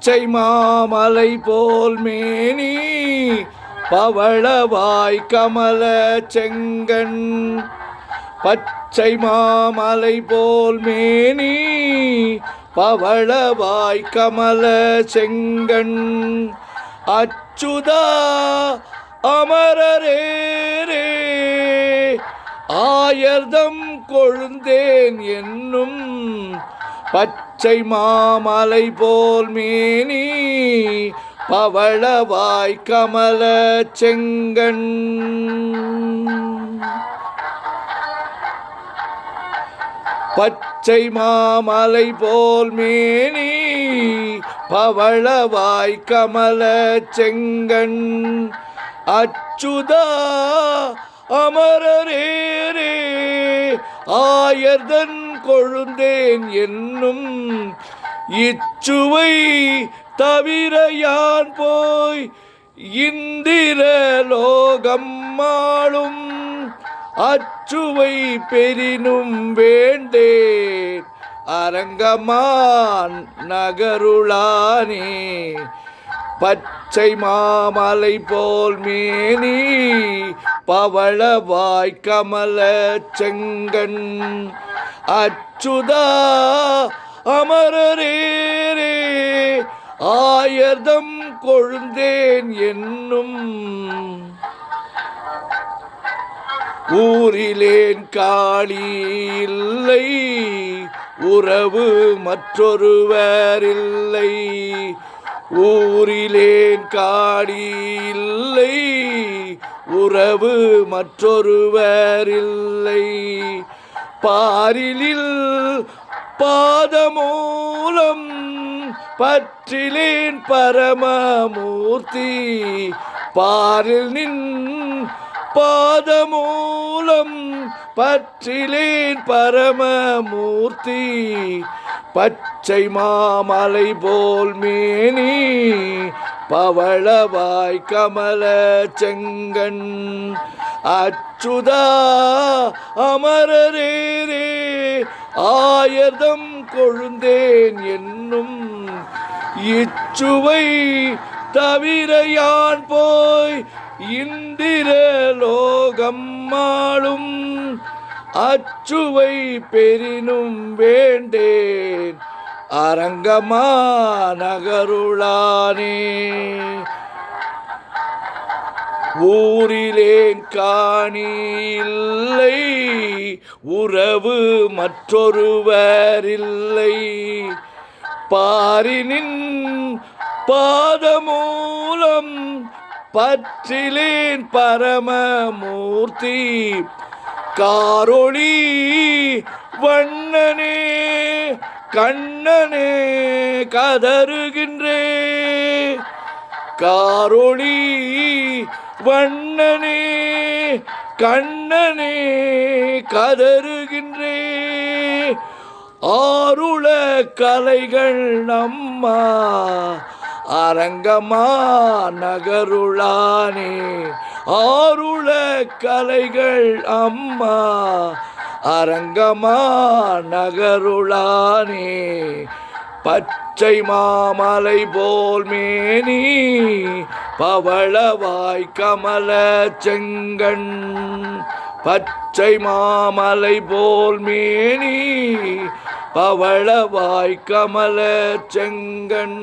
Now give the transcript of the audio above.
பச்சை மாமலை போல் மேனி பவளவாய் கமல செங்கண். பச்சை மாமலை போல் மேனி பவளவாய் கமல செங்கண். அச்சுதா அமரரேரே ஆயர்தம் கொழுந்தேன் என்னும் பச்சை மாமலை போல் மேனி பவளவாய் கமல செங்கண். பச்சை மாமலை போல் மேனி பவளவாய் கமல செங்கண். அச்சுதா அமரரேரே ஆயர்தன் கொழுந்தேன் என்னும் இச்சுவை தவிர யான் போய் இந்திர லோகம் மாளும் அச்சுவை பெரினும் வேண்டேன் அரங்கமான் நகருளானே. பச்சை மாமலை போல் மேனி பவளவாய் கமல செங்கண். அச்சுதா அமரரேரே ஆயர்தம் கொழுந்தேன் என்னும் ஊரிலேன் காளி இல்லை உறவு மற்றொருவர் இல்லை. ஊரிலேன் காளி இல்லை உறவு மற்றொருவர் இல்லை. பாரிலில் பாதமூலம் பற்றிலேன் பரமமூர்த்தி. பாரில் நின் பாதமூலம் பற்றிலேன் பரமமூர்த்தி. பச்சை மாமலை போல் மேனி பவளவாய் கமல செங்கண். அச்சுதா அமரரேரே ஆயர்தம் கொழுந்தேன் என்னும் இச்சுவை தவிர யான் போய் இந்திர லோகம் மாளும் அச்சுவை பெரினும் வேண்டேன் அரங்கமா நகருளானே. ஊரிலேன் காணி இல்லை உறவு மற்றொருவர் இல்லை. பாரினின் பாதமூலம் பற்றிலேன் பரமமூர்த்தி. காரொளி வண்ணனே கண்ணனே கதறுகின்றே. காரொளி வண்ணனே கண்ணனே கதறுகின்றே. ஆருள கலைகள் நம்மா அரங்கமா நகருளானே. ஆருள கலைகள் அம்மா அரங்கமா நகருளானே. பச்சை மாமலை போல் மேனி பவளவாய் கமல செங்கண். பச்சை மாமலை போல் மேனி பவளவாய் கமல செங்கண்.